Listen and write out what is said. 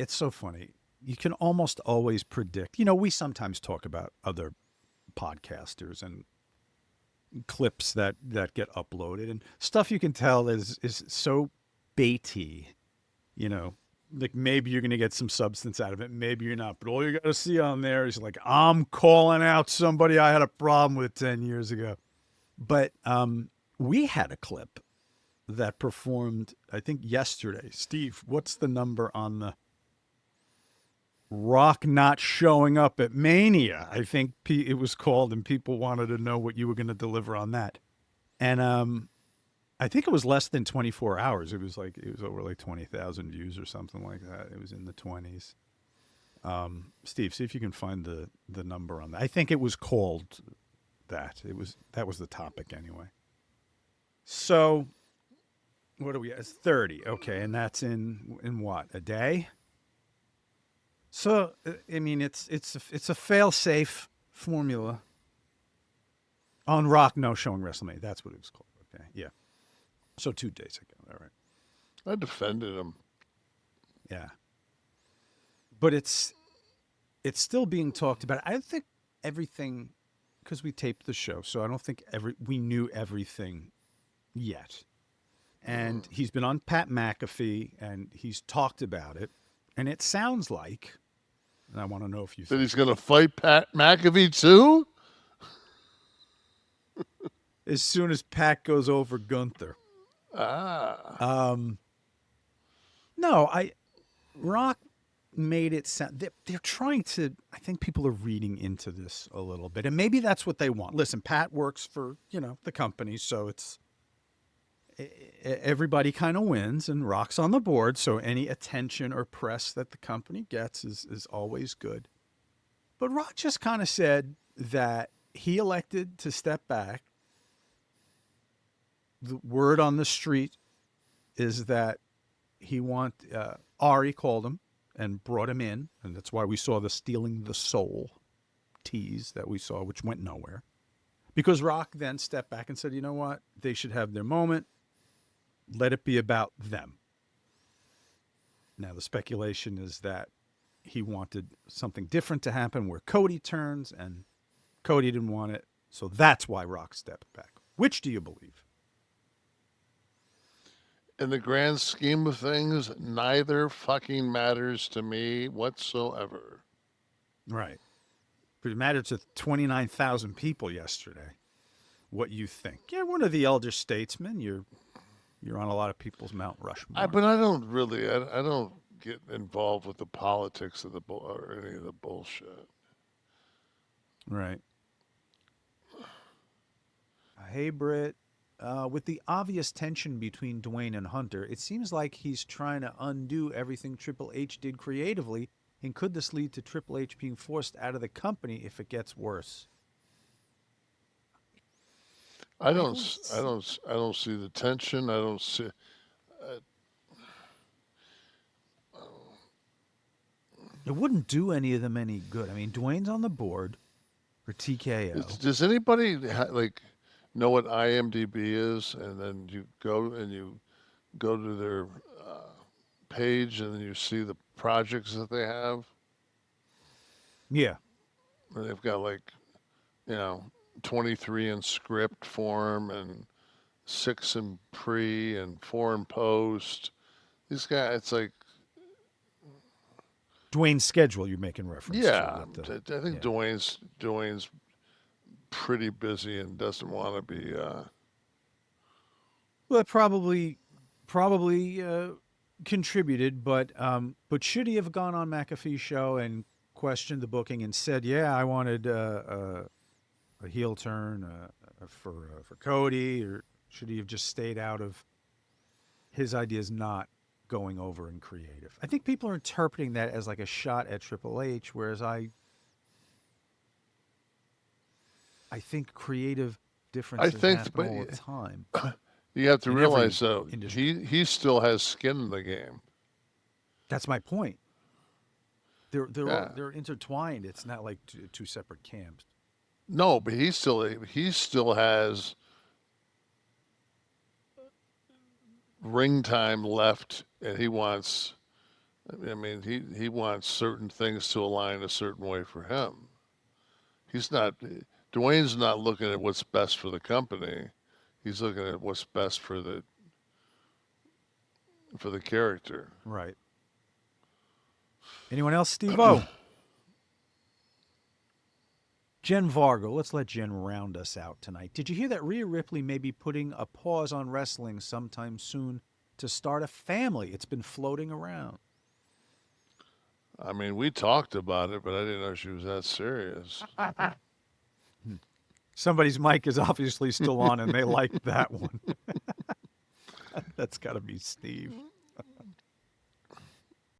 it's so funny. You can almost always predict. We sometimes talk about other podcasters and clips that get uploaded and stuff you can tell is so baity, you know. Like maybe you're gonna get some substance out of it, maybe you're not. But all you gotta see on there is like, I'm calling out somebody I had a problem with 10 years ago. But we had a clip that performed, I think, yesterday. Steve, what's the number on the Rock not showing up at Mania? I think it was called, and people wanted to know what you were going to deliver on that. And I think it was less than 24 hours. It was over like 20,000 views or something like that. It was in the 20s. Steve, see if you can find the number on that. I think it was called that. That was the topic anyway. So what are we at? It's 30. Okay, and that's in what? A day? So I mean, it's a fail-safe formula on Rock no showing WrestleMania. That's what it was called. Okay, yeah. So 2 days ago. All right. I defended him. Yeah, but it's still being talked about. I don't think everything, because we taped the show, so I don't think we knew everything yet. And he's been on Pat McAfee, and he's talked about it, and it sounds like, and I want to know if you That think he's going to fight Pat McAfee too? as soon as Pat goes over Gunther. Ah. No, Rock made it sound they're trying to. I think people are reading into this a little bit, and maybe that's what they want. Listen, Pat works for the company, so it's everybody kind of wins, and Rock's on the board, so any attention or press that the company gets is always good. But Rock just kind of said that he elected to step back. The word on the street is that Ari called him and brought him in, and that's why we saw the stealing the soul tease that we saw, which went nowhere. Because Rock then stepped back and said, you know what? They should have their moment. Let it be about them. Now, the speculation is that he wanted something different to happen where Cody turns, and Cody didn't want it. So that's why Rock stepped back. Which do you believe? In the grand scheme of things, neither fucking matters to me whatsoever. Right. But it mattered to 29,000 people yesterday what you think. You're one of the elder statesmen. You're on a lot of people's Mount Rushmore. But I don't really, I don't get involved with the politics of or any of the bullshit. Right. Hey, Britt. With the obvious tension between Dwayne and Hunter, it seems like he's trying to undo everything Triple H did creatively. And could this lead to Triple H being forced out of the company if it gets worse? I don't see the tension. I don't see. It wouldn't do any of them any good. I mean, Dwayne's on the board for TKO. Does anybody know what IMDb is? And then you go to their page, and then you see the projects that they have. Yeah. And they've got 23 in script form and 6 in pre and 4 in post. These guys, it's like Dwayne's schedule you're making reference yeah. to. I think Dwayne's pretty busy and doesn't want to be. Well, it probably contributed, but should he have gone on McAfee's show and questioned the booking and said, "Yeah, I wanted a heel turn for Cody," or should he have just stayed out of his ideas not going over in creative? I think people are interpreting that as like a shot at Triple H, whereas I think creative differences happen all the time. You have to realize, though, he still has skin in the game. That's my point. They're intertwined. It's not like two separate camps. No, but he still has ring time left, and he wants I mean, he wants certain things to align a certain way for him. He's not, Dwayne's not looking at what's best for the company. He's looking at what's best for the character. Right. Anyone else, Steve-O? Jen Vargo, let's let Jen round us out tonight. Did you hear that Rhea Ripley may be putting a pause on wrestling sometime soon to start a family? It's been floating around. I mean, we talked about it, but I didn't know she was that serious. Somebody's mic is obviously still on and they liked that one. That's got to be Steve.